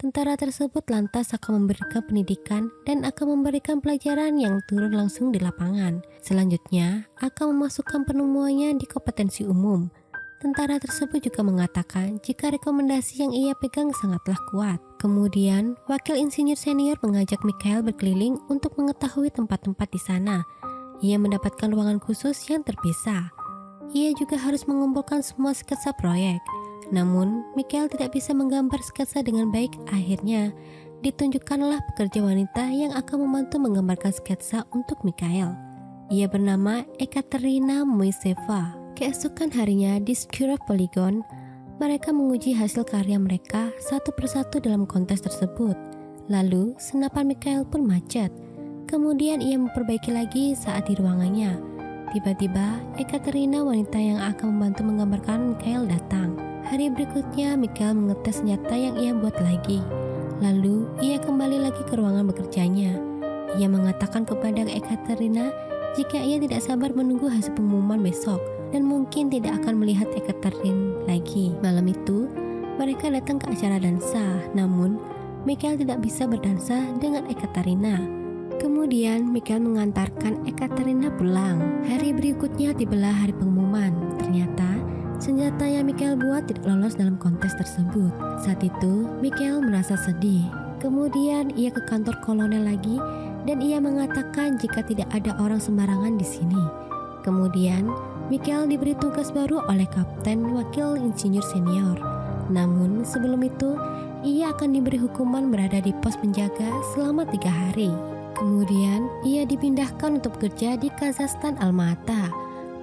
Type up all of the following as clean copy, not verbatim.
Tentara tersebut lantas akan memberikan pendidikan dan akan memberikan pelajaran yang turun langsung di lapangan. Selanjutnya, akan memasukkan penemuannya di kompetensi umum. Tentara tersebut juga mengatakan jika rekomendasi yang ia pegang sangatlah kuat. Kemudian, wakil insinyur senior mengajak Mikhail berkeliling untuk mengetahui tempat-tempat di sana. Ia mendapatkan ruangan khusus yang terpisah. Ia juga harus mengumpulkan semua sketsa proyek. Namun, Mikhail tidak bisa menggambar sketsa dengan baik. Akhirnya, ditunjukkanlah pekerja wanita yang akan membantu menggambarkan sketsa untuk Mikhail. Ia bernama Ekaterina Moiseva. Keesokan harinya di Skirov Polygon, mereka menguji hasil karya mereka satu persatu dalam kontes tersebut. Lalu, senapan Mikhail pun macet. Kemudian ia memperbaiki lagi saat di ruangannya. Tiba-tiba, Ekaterina, wanita yang akan membantu menggambarkan Mikhail, datang. Hari berikutnya, Mikhail mengetes senjata yang ia buat lagi. Lalu, ia kembali lagi ke ruangan bekerjanya. Ia mengatakan kepada Ekaterina jika ia tidak sabar menunggu hasil pengumuman besok dan mungkin tidak akan melihat Ekaterina lagi. Malam itu, mereka datang ke acara dansa. Namun, Mikhail tidak bisa berdansa dengan Ekaterina. Kemudian, Mikhail mengantarkan Ekaterina pulang. Hari berikutnya tibalah hari pengumuman. Ternyata, senjata yang Mikhail buat tidak lolos dalam kontes tersebut. Saat itu, Mikhail merasa sedih. Kemudian, ia ke kantor kolonel lagi dan ia mengatakan jika tidak ada orang sembarangan di sini. Kemudian, Mikhail diberi tugas baru oleh kapten wakil insinyur senior. Namun, sebelum itu, ia akan diberi hukuman berada di pos penjaga selama 3 hari. Kemudian, ia dipindahkan untuk bekerja di Kazakhstan Alma-Ata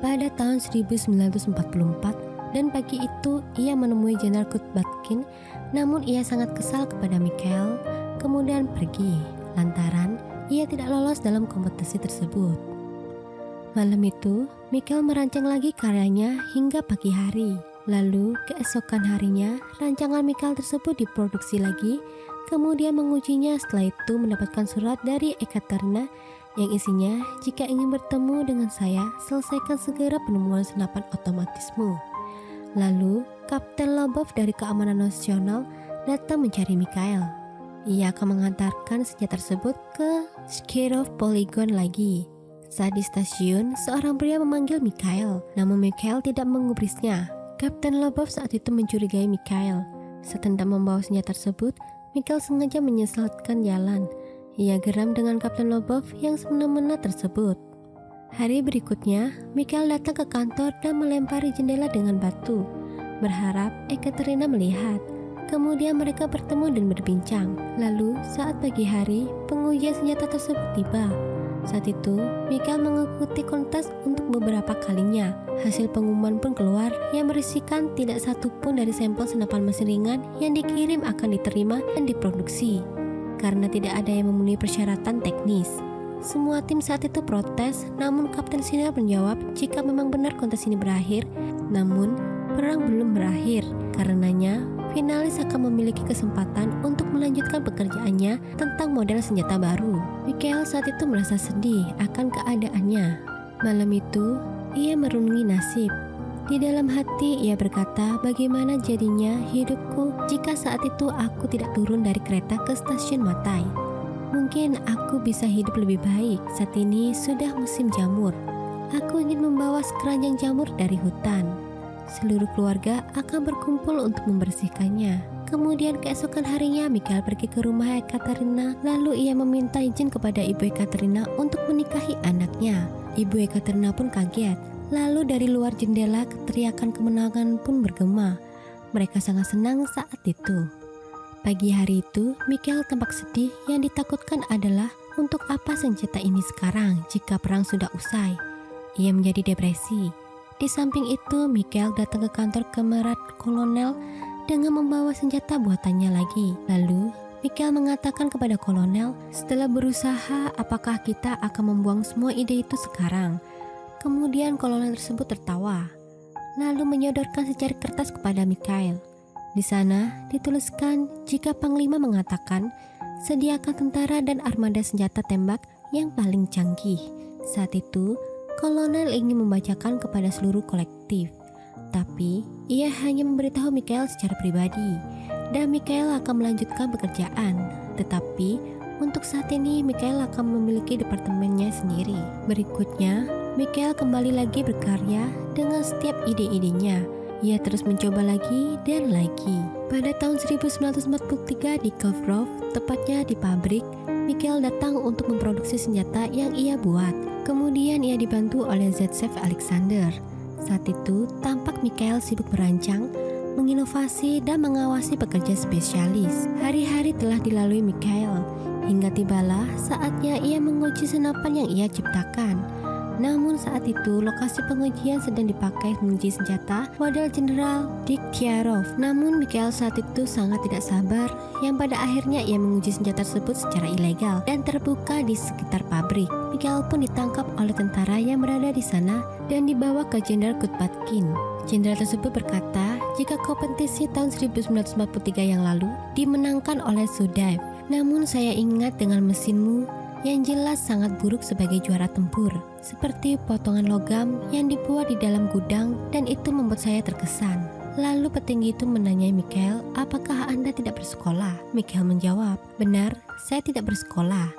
pada tahun 1944, dan pagi itu ia menemui Jenderal Kutbatkin. Namun ia sangat kesal kepada Mikhail, kemudian pergi lantaran ia tidak lolos dalam kompetisi tersebut. Malam itu, Mikhail merancang lagi karyanya hingga pagi hari. Lalu, keesokan harinya, rancangan Mikhail tersebut diproduksi lagi, kemudian mengujinya. Setelah itu mendapatkan surat dari Ekaterina yang isinya, jika ingin bertemu dengan saya, selesaikan segera penemuan senapan otomatismu. Lalu, Kapten Lobov dari Keamanan Nasional datang mencari Mikhail. Ia akan mengantarkan senjata tersebut ke Skirov Polygon lagi. Saat di stasiun, seorang pria memanggil Mikhail, namun Mikhail tidak menggubrisnya. Kapten Lobov saat itu mencurigai Mikhail. Saat hendak membawa senjata tersebut, Mikhail sengaja menyesatkan jalan. Ia geram dengan Kapten Lobov yang semena-mena tersebut. Hari berikutnya, Mikhail datang ke kantor dan melempari jendela dengan batu, berharap Ekaterina melihat. Kemudian mereka bertemu dan berbincang. Lalu, saat pagi hari, pengujian senjata tersebut tiba. Saat itu, Mikhail mengikuti kontes untuk beberapa kalinya. Hasil pengumuman pun keluar yang berisikan tidak satu pun dari sampel senapan mesin ringan yang dikirim akan diterima dan diproduksi, karena tidak ada yang memenuhi persyaratan teknis. Semua tim saat itu protes, namun Kapten Senior menjawab jika memang benar kontes ini berakhir. Namun, perang belum berakhir. Karenanya, finalis akan memiliki kesempatan untuk melanjutkan pekerjaannya tentang model senjata baru. Mikhail saat itu merasa sedih akan keadaannya. Malam itu, ia merenungi nasib. Di dalam hati ia berkata, bagaimana jadinya hidupku jika saat itu aku tidak turun dari kereta ke stasiun Matai. Mungkin aku bisa hidup lebih baik. Saat ini sudah musim jamur. Aku ingin membawa sekeranjang jamur dari hutan. Seluruh keluarga akan berkumpul untuk membersihkannya. Kemudian keesokan harinya Mikhail pergi ke rumah Ekaterina. Lalu ia meminta izin kepada ibu Ekaterina untuk menikahi anaknya. Ibu Ekaterina pun kaget. Lalu dari luar jendela teriakan kemenangan pun bergema. Mereka sangat senang saat itu. Pagi hari itu Mikhail tampak sedih. Yang ditakutkan adalah untuk apa senjata ini sekarang jika perang sudah usai. Ia menjadi depresi. Di samping itu, Mikhail datang ke kantor Kemerat Kolonel dengan membawa senjata buatannya lagi. Lalu, Mikhail mengatakan kepada kolonel, setelah berusaha, apakah kita akan membuang semua ide itu sekarang? Kemudian kolonel tersebut tertawa, lalu menyodorkan secari kertas kepada Mikhail. Di sana dituliskan jika Panglima mengatakan, sediakan tentara dan armada senjata tembak yang paling canggih. Saat itu, kolonel ingin membacakan kepada seluruh kolektif, tapi ia hanya memberitahu Mikhail secara pribadi. dan Mikhail akan melanjutkan pekerjaan. Tetapi untuk saat ini Mikhail akan memiliki departemennya sendiri. Berikutnya, Mikhail kembali lagi berkarya dengan setiap ide-idenya. Ia terus mencoba lagi dan lagi. Pada tahun 1943 di Kovrov, tepatnya di pabrik, Mikhail datang untuk memproduksi senjata yang ia buat. Kemudian ia dibantu oleh Zaitsev Alexander. Saat itu, tampak Mikhail sibuk merancang, menginovasi, dan mengawasi pekerja spesialis. Hari-hari telah dilalui Mikhail, hingga tibalah saatnya ia menguji senapan yang ia ciptakan. Namun saat itu lokasi pengujian sedang dipakai menguji senjata model Jenderal Degtярov. Namun Mikhail saat itu sangat tidak sabar, yang pada akhirnya ia menguji senjata tersebut secara ilegal dan terbuka di sekitar pabrik. Mikhail pun ditangkap oleh tentara yang berada di sana dan dibawa ke Jenderal Kutbatkin. Jenderal tersebut berkata jika kompetisi tahun 1943 yang lalu dimenangkan oleh Sudaev. Namun saya ingat dengan mesinmu yang jelas sangat buruk sebagai juara tempur, seperti potongan logam yang dibuat di dalam gudang, dan itu membuat saya terkesan. Lalu petinggi itu menanyai Mikhail, apakah Anda tidak bersekolah? Mikhail menjawab, benar, saya tidak bersekolah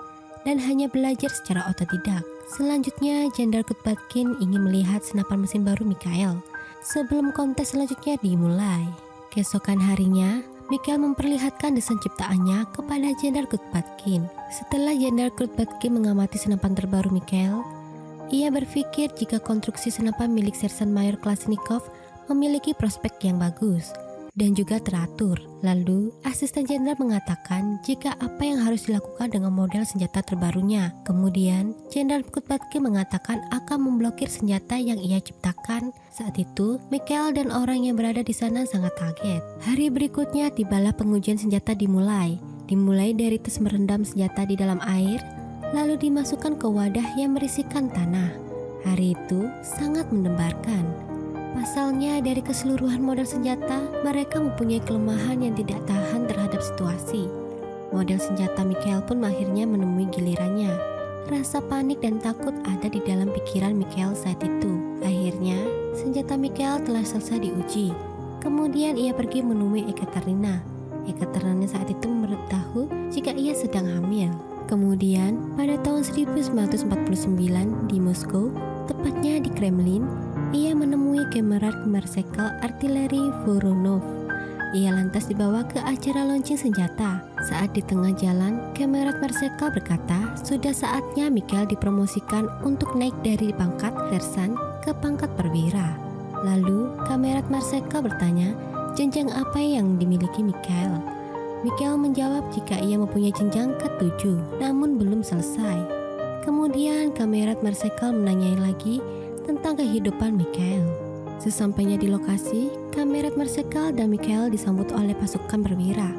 dan hanya belajar secara otodidak. Selanjutnya, Jenderal Kutbatkin ingin melihat senapan mesin baru Mikhail sebelum kontes selanjutnya dimulai. Keesokan harinya, Mikhail memperlihatkan desain ciptaannya kepada Jenderal Kutbatkin. Setelah Jenderal Kutbatkin mengamati senapan terbaru Mikhail, ia berpikir jika konstruksi senapan milik Sersan Mayor Kalashnikov memiliki prospek yang bagus dan juga teratur. Lalu, asisten jenderal mengatakan jika apa yang harus dilakukan dengan model senjata terbarunya. Kemudian, Jenderal Kutbatkin mengatakan akan memblokir senjata yang ia ciptakan. Saat itu, Mikhail dan orang yang berada di sana sangat kaget. Hari berikutnya, tibalah pengujian senjata dimulai. Dimulai dari tes merendam senjata di dalam air, lalu dimasukkan ke wadah yang berisikan tanah. Hari itu sangat mendebarkan. Pasalnya, dari keseluruhan model senjata, mereka mempunyai kelemahan yang tidak tahan terhadap situasi. Model senjata Mikhail pun akhirnya menemui gilirannya. Rasa panik dan takut ada di dalam pikiran Mikhail saat itu. Akhirnya, senjata Mikhail telah selesai diuji. Kemudian ia pergi menemui Ekaterina. Ekaterina saat itu memberitahu jika ia sedang hamil. Kemudian, pada tahun 1949 di Moskow, tepatnya di Kremlin, ia menemui Kamerad Marsekal Artileri Voronov. Ia lantas dibawa ke acara launching senjata. Saat di tengah jalan, Kamerad Marsekal berkata, sudah saatnya Mikhail dipromosikan untuk naik dari pangkat sersan ke pangkat perwira. Lalu, Kamerad Marsekal bertanya, jenjang apa yang dimiliki Mikhail? Mikhail menjawab jika ia mempunyai jenjang ke-7, namun belum selesai. Kemudian, Kamerad Marsekal menanyai lagi tentang kehidupan Mikhail. Sesampainya di lokasi, Kamerad Marsekal dan Mikhail disambut oleh pasukan perwira.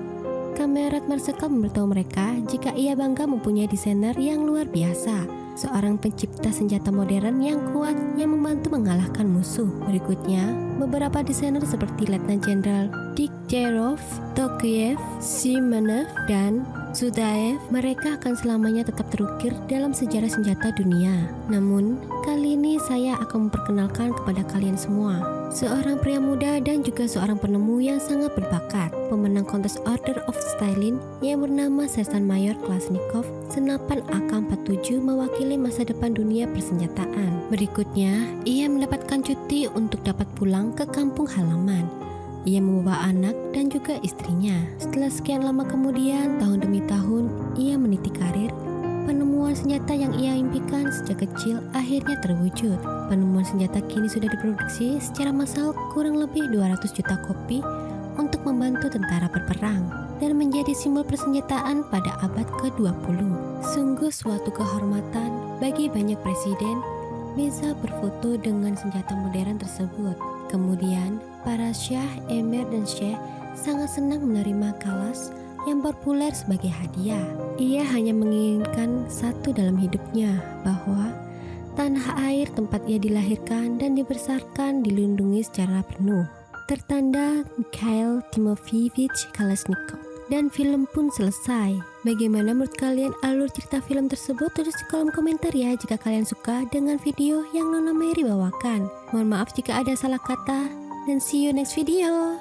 Kamerad Marsekal memberitahu mereka jika ia bangga mempunyai desainer yang luar biasa, seorang pencipta senjata modern yang kuat yang membantu mengalahkan musuh. Berikutnya, beberapa desainer seperti Letnan Jenderal Degtярov, Tokiev, Simonov, dan Sudaev, mereka akan selamanya tetap terukir dalam sejarah senjata dunia. Namun, kali ini saya akan memperkenalkan kepada kalian semua seorang pria muda dan juga seorang penemu yang sangat berbakat, pemenang kontes Order of Stalin yang bernama Sersan Mayor Kalashnikov. Senapan AK-47 mewakili masa depan dunia persenjataan. Berikutnya, ia mendapatkan cuti untuk dapat pulang ke kampung halaman. Ia membawa anak dan juga istrinya. Setelah sekian lama kemudian, tahun demi tahun, ia meniti karir. Penemuan senjata yang ia impikan sejak kecil akhirnya terwujud. Penemuan senjata kini sudah diproduksi secara massal kurang lebih 200 juta kopi untuk membantu tentara berperang dan menjadi simbol persenjataan pada abad ke-20. Sungguh suatu kehormatan bagi banyak presiden bisa berfoto dengan senjata modern tersebut. Kemudian, para syah, emir, dan syekh sangat senang menerima kalas yang populer sebagai hadiah. Ia hanya menginginkan satu dalam hidupnya, bahwa tanah air tempat ia dilahirkan dan dibesarkan dilindungi secara penuh. Tertanda Mikhail Timofeyevich Kalashnikov. Dan film pun selesai. Bagaimana menurut kalian alur cerita film tersebut? Tulis di kolom komentar ya jika kalian suka dengan video yang Nona Mary bawakan. Mohon maaf jika ada salah kata, dan see you next video.